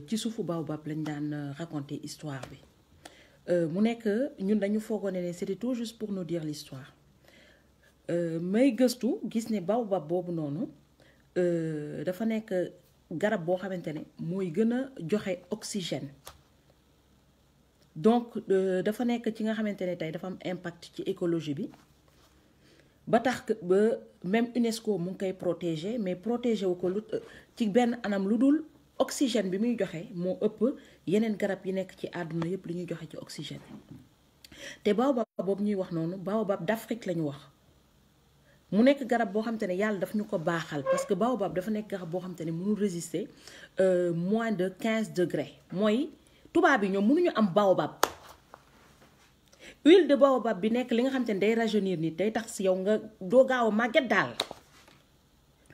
ci suufu baobab lañ daan raconter histoire bi mu nekk ñun dañu foogoon ne c'était tout juste pour nous dire l'histoire may gëstu gis ne baobab boobu noonu dafa nekk garab boo xamante ne mooy gën a joxe oxygène donc dafa nekk ci nga xamante ne tey dafa am impact ci écologie bi ba tax ba même UNESCO mu ngi koy protéger mais protéger wu ko lu ci benn anam lu dul oxygène bi muy joxe moo ëpp yeneen garab yi nekk ci àdduna yépp li ñuy joxe ci oxygène te baobab boobu ñuy wax noonu baobab d'Afrique la ñu wax mu nekk garab boo xamante ne yàlla daf ñu ko baaxal parce que baobab dafa nekk garab boo xamante ne mënul résister moins de 15 degrés mooy tubaab yi ñoom mënuñu am baobab huile de baobab bi nekk li nga xamante ne day rajeunir nit day tax si yow nga doo gaaw a màgget daal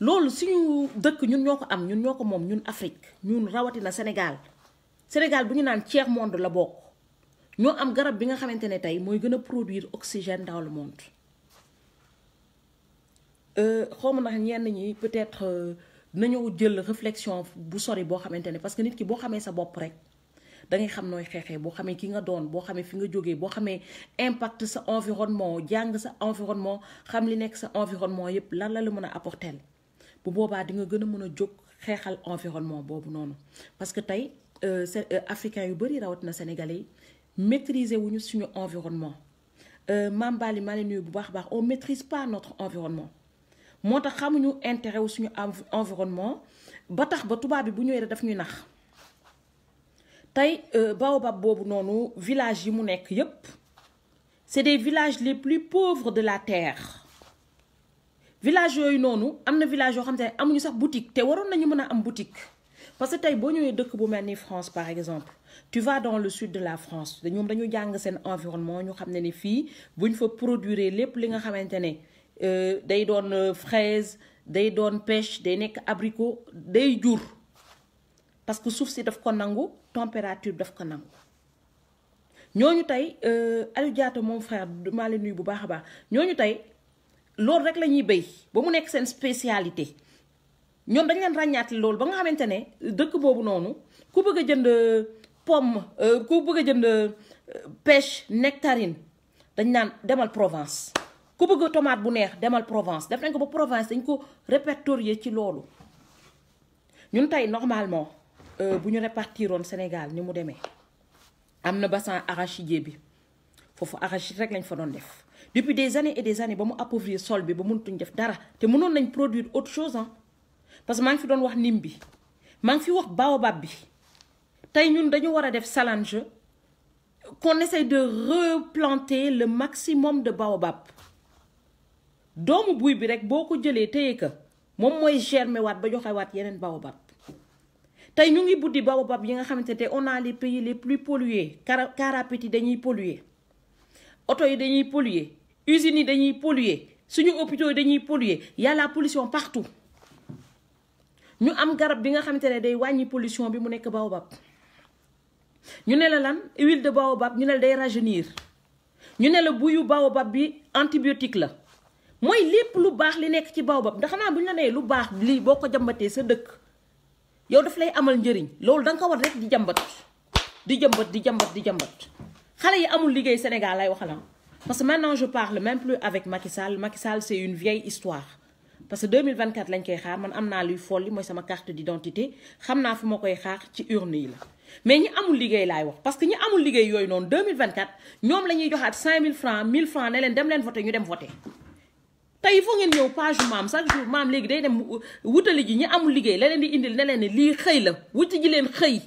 loolu suñu dëkk ñun ñoo ko am ñun ñoo ko moom ñun Afrique ñun rawatina Sénégal bu ñu naan tiers monde la bokk ñoo am garab bi nga xamante ne tey mooy gën a produire oxygène dans le monde xawma ndax ñenn ñi peut-être nañoo jël réflexion bu sori boo xamante ne parce que nit ki boo xamee sa bopp rek da ngay xam nooy xeexee boo xamee ki nga doon boo xamee fi nga jógee boo xamee impact sa environnement jàng sa environnement xam li nekk sa environnement yépp lan la mën a apporter bu boobaa di nga gën a mën a jóg xeexal environnement boobu noonu parce que tey africains yu bari rawatina sénégalais yi maîtriser wuñu suñu environnement Mame Bali maa leen nuyu bu baax a baax on maîtrise pas notre environnement moo tax xamuñu intérêt wu suñu environnement ba tax ba tubaab bi bu ñëwee daf ñuy nax tey baobab boobu noonu village yi mu nekk yépp c'est des villages les plus pauvres de la terre village yooyu noonu am na village yoo xam te ne amuñu sax boutique te waroon nañu mën a am boutique parce que tey boo ñëwee dëkk bu mel ni France par exemple tu vas dans le sud de la France ñoom dañu jàng seen environnement ñu xam ne ni fii buñ fa produire lépp li nga xamante ne day doon fraise day doon pêche day nekk abricot day jur parce que suuf si daf ko nangu température daf ko nangu ñooñu tey Aliou Diatta moom frère maa leen nuyu bu baax a baax ñooñu tey loolu rek la ñuy béy ba mu nekk seen spécialité ñoom dañ leen ràññaati loolu ba nga xamante ne dëkk boobu noonu ku bëgg a jënd pomme ku bëgg a jënd pêche nectarine dañ naan demal Provence ku bëgg tomate bu neex demal Provence def nañ ko ba Provence dañ ko répertorier ci loolu ñun tey normalement bu ñu répartiroon Sénégal ni mu demee am na bassin arachidier bi foofu arachide rek lañ fa doon def depuis des années et des années ba mu appauvrir sol bi ba mënutuñ def dara te mënoon nañ produire autre chose hein parce que maa ngi fi doon wax nim bi maa ngi fi wax baobab bi tey ñun dañu war a def challenge qu'on essaye de replanter le maximum de baobab doomu buy bi rek boo ko jëlee téye ka moom mooy germer waat ba joxe waat yeneen baobab tey ñu ngi buddi baobab yi nga xamante ne on a les pays les plus pollués car rapide yi dañuy polluer oto yi dañuy polluer usines yi dañuy polluer suñu hôpitaux yi dañuy polluer y a la pollution partout ñu am garab bi nga xamante ne day wàññi pollution bi mu nekk baobab ñu ne la lan huile de baobab ñu ne la day rajeunir ñu ne la buyu baobab bi antibiotique la mooy lépp lu baax li nekk ci baobab ndax xanaa bu ñu la nee lu baax lii boo ko jàmbatee sa dëkk yow daf lay amal njëriñ loolu da nga ko war rek di jàmbat di jàmbat xale yi amul liggéey Sénégal lay waxalam parce que maintenant je parle même plus avec Macky Sall c'est une vieille histoire parce que 2024 lañ koy xaar man am naa luy folli mooy sama carte d'identité xam naa fi ma koy xaar ci urne yi la mais ñi amul liggéey laay wax parce que ñi amul liggéey yooyu noonu 2024 ñoom la ñuy joxaat 5000 francs 1000 francs ne leen dem leen voter ñu dem voter tey il faut ngeen ñëw page maam chaque jour maam léegi day dem wutali ji ñi amul liggéey la leen di indil ne leen ne lii xëy la wuti ji leen xëy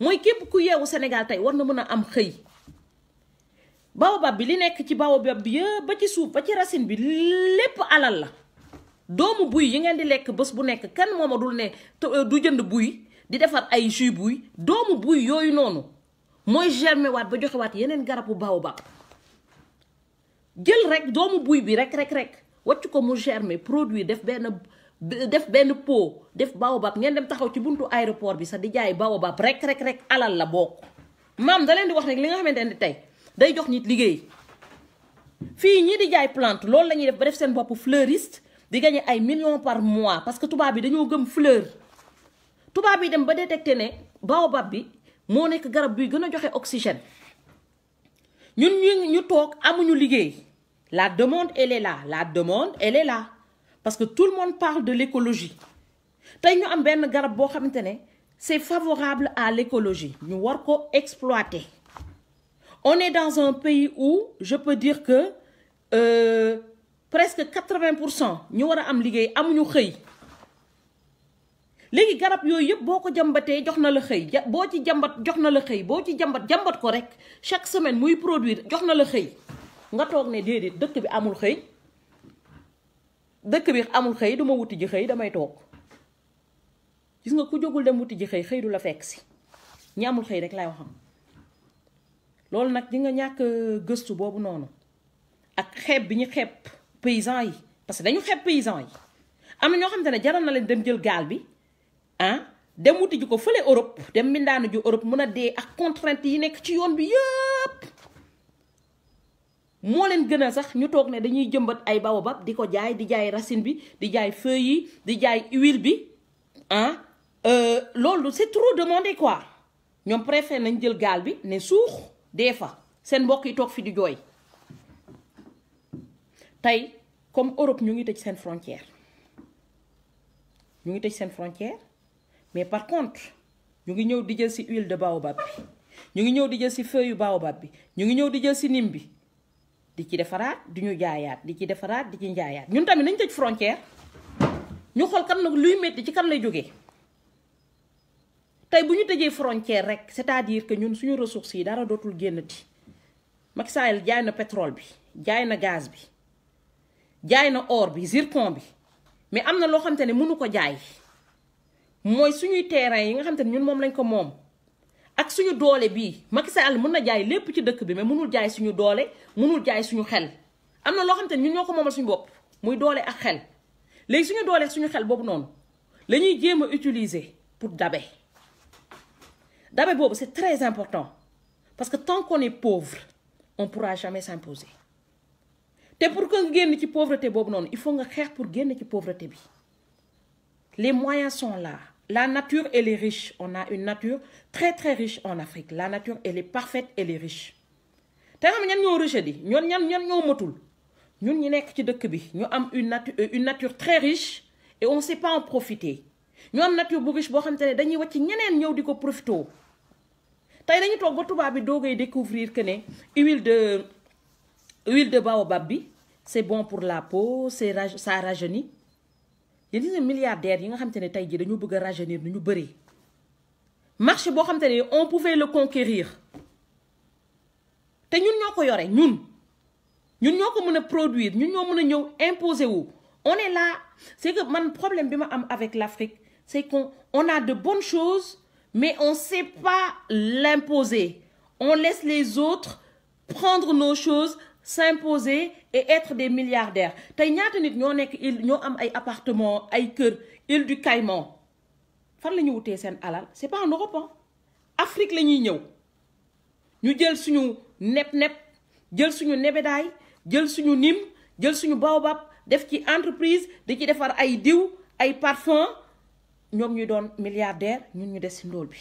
mooy képp ku yeewu Sénégal tey war na mën a am xëy baobab bi li nekk ci baobab bi yëpp ba ci suuf ba ci racine bi lépp alal la doomu buy yi ngeen di lekk bés bu nekk kan mooma dul ne du jënd buy di defar ay jus buy doomu buy yooyu noonu mooy germer waat ba joxe waat yeneen garabu baobab jël rek doomu buy bi rek wàcc ko mu germer produit def benn pot def baobab ngeen dem taxaw ci buntu aéroport bi sax di jaay baobab rek alal la bokk maam da leen di wax rek li nga xamante ne tey day jox nit liggéey fii ñii di jaay plante loolu la ñuy def ba def seen bopp fleuriste di gagner ay millions par mois parce que tubaab bi dañoo gëm fleur tubaab bi dem ba détecté ne baobab bi moo nekk garab buy gën a joxe oxygène ñun ñu toog amuñu liggéey. La demande elle est là, la demande elle est là parce que tout le monde parle de l'écologie tey ñu am benn garab boo xamante ne c'est favorable à l'écologie ñu war ko exploiter. On est dans un pays où je peux dire que presque 80% ñu war a am liggéey amuñu xëy léegi garab yooyu yëpp boo ko jàmbatee jox na la xëy boo ci jàmbat jox na la xëy boo ci jàmbat ko rek chaque semaine muy produire jox na la xëy nga toog ne déedéet dëkk bi amul xëy du ma wuti ji xëy damay toog gis nga ku jógul dem wuti ji xëy du la fekk si ñi amul xëy rek laay waxam loolu nag di nga ñàkk gëstu boobu noonu ak xeeb bi ñu xeeb paysans yi parce que dañu xeeb paysans yi am na ñoo xamante ne jaral na leen dem jël gaal bi dem wuti ji ko fële Europe dem mbindaanu ju Europe mën a dee ak contrainte yi nekk ci yoon bi yëpp moo leen gën a sax ñu toog ne dañuy jëmbat ay baobab di ko jaay di jaay racine bi di jaay feuilles yi di jaay huile bi loolu c'est trop demandé quoi ñoom préféré nañ jël gaal bi ne suux dee fa seen mbokk yi toog fi di jooy. tey comme Europe ñu ngi tëj seen frontière mais par contre ñu ngi ñëw di jël ci huile de baobab bi ñu ngi ñëw di jël ci feuille yu baobab bi ñu ngi ñëw di jël ci nim bi di ci defaraat di ñu jaayaat di ci defaraat di ci njaayaat ñun tamit nañ tëj frontière ñu xool kan nag luy metti ci kan lay jógee tey bu ñu tëjee frontière rek c'est-à-dire que ñun suñu ressources yi dara dootul génnati Macky Sall jaay na pétrole bi jaay na gaz bi jaay na or bi zircon bi mais am na loo xamante ne mënu ko jaay mooy suñuy terrain yi nga xamante ne ñun moom lañ ko moom ak suñu doole bii Macky Sall mën na jaay lépp ci dëkk bi mais mënul jaay suñu doole mënul jaay suñu xel am na loo xamante ne ñun ñoo ko moomal suñu bopp muy doole ak xel léegi suñu doole ak suñu xel boobu noonu la ñuy jéem a utiliser pour dabe boobu c'est très important parce que tant qu'on est pauvre on pourra jamais s'imposer te pour que nga génn ci pauvreté boobu noonu il faut nga xeex pour génn ci pauvreté bi les moyens sont là. La nature, elle est riche. On a une nature très très riche en Afrique. La nature, elle est parfaite, elle est riche. te xam ñan ñoo riche di ñan ñoo matul ñun ñi nekk ci dëkk bi ñu am une nature très riche et on sait pas en profiter ñu am nature bu riche boo xamante ne dañuy wàcc ñeneen ñëw di ko profité tey dañu toog ba tubaab bi doogay découvrir que ne huile de baobab bi c'est bon pour la peau ça rajeunit. yéen gis nga milliardaires yi nga xamante ne tey jii dañu bëgg a rajeunir nu ñu bëree marché boo xamante ne on pouvait le conquérir te ñun ñoo ko yore ñun ñoo ko mën a produire ñun ñoo mën a ñëw imposer wu. On est là c'est que man problème bi ma am avec l'Afrique c'est qu'on a de bonnes choses mais on sait pas l'imposer on laisse les autres prendre nos choses s'imposer et être des milliardaires tey ñaata nit ñoo nekk île ñoo am ay appartement ay kër île du Caïman fan la ñu wutee seen alal c'est pas en Europe Afrique la ñuy ñëw ñu jël suñu nepp jël suñu nebedaay jël suñu nim jël suñu baobab def ci entreprise di ci defar ay diw ay parfum ñoom ñu doon milliardaire ñun ñu des ci ndóol bi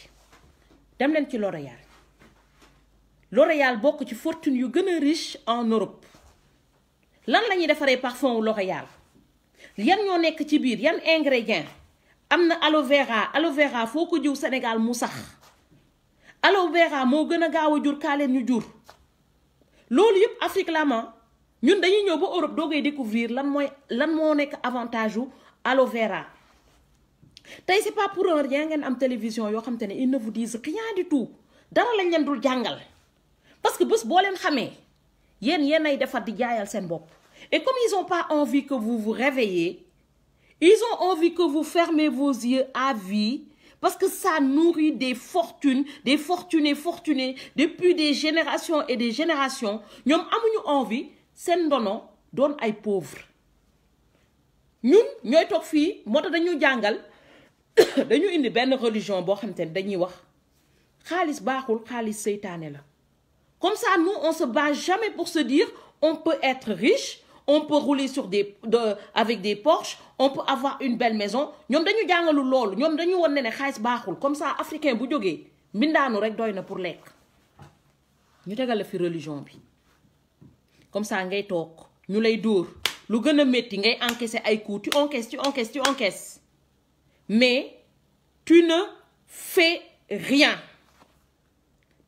dem leen ci L'Oréal bokk ci fortune yu gën a riche en Europe lan la ñuy defaree parfum wu L'Oréal yan ñoo nekk ci biir yan ingrédients am na aloe vera foo ko jiw Sénégal mu sax aloe vera moo gën a gaaw a jur kaa leen ñu jur loolu yëpp Afrique la ma ñun dañuy ñëw ba Europe doogay découvrir lan moo nekk avantage wu aloe vera tey c'est pas pour rien ngeen am télévision yoo xam te ne ils ne vous disent rien du tout dara lañ leen dul jàngal parce que bés boo leen xamee yéen ay defar di jaayal seen bopp et comme ils ont pas envie que vous vous réveillez ils ont envie que vous fermez vos yeux à vie parce que ça nourrit des fortunés fortunés depuis des générations et des générations ñoom amuñu envie seen ndono doon ay pauvres ñun ñooy toog fii moo tax dañu jàngal dañu indi benn religion boo xam te ne dañuy wax xaalis baaxul xaalis seytaane la comme ça nous on se bat jamais pour se dire on peut être riche on peut rouler avec des Porsche, on peut avoir une belle maison. Ñom dañu jangalu loolu ñom dañu won ne xaliss baaxul comme ça africain bu joggé mbindaanu rek doyna pour lek. Ñu tégal la fi religion bi. Comme ça ngay tok ñu lay dóor lu gëna metti ngay encaisser ay coups, tu encaisses. Mais tu ne fais rien.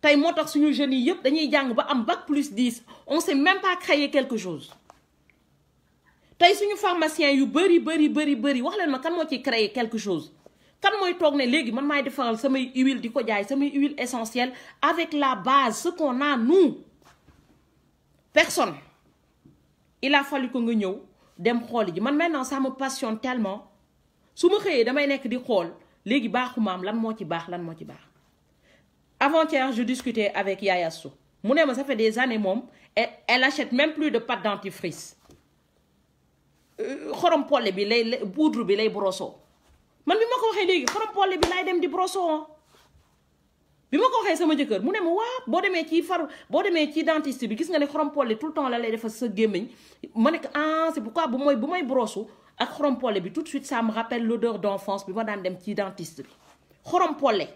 Tay motax suñu jeunes yi yépp dañuy jang ba am bac plus 10, on sait même pas créer quelque chose. Tay suñu pharmacien yu bari wax leen ma kan mo ci créer quelque chose. Kan moy tok né légui man may défaral samay huile diko jaay samay huile essentielle avec la base ce qu'on a nous. Personne. Il a fallu que nga ñëw dem xol ji man maintenant ça me passionne tellement. Suma xeyé damay nek di xol légui baaxuma am lan mo ci baax lan mo ci baax. Avant-hier, je discutais avec Yaya Sow. Mon ça fait des années, elle achète même plus de pâte dentifrice. Xorom polle bi lay poudre bi lay brosso. Man bima ko waxe legi xorom polle bi lay dem di brosso. Bima ko waxe sama jëkkër mu ne ma waa bo démé ci dentiste bi gis nga né xorom polle tout le temps la lay def sa gémmiñ. Mané que c'est pourquoi bu moy brosso ak xorom polle bi tout de suite ça me rappelle l'odeur d'enfance bi ma daan dem ci dentiste bi. Xorom polle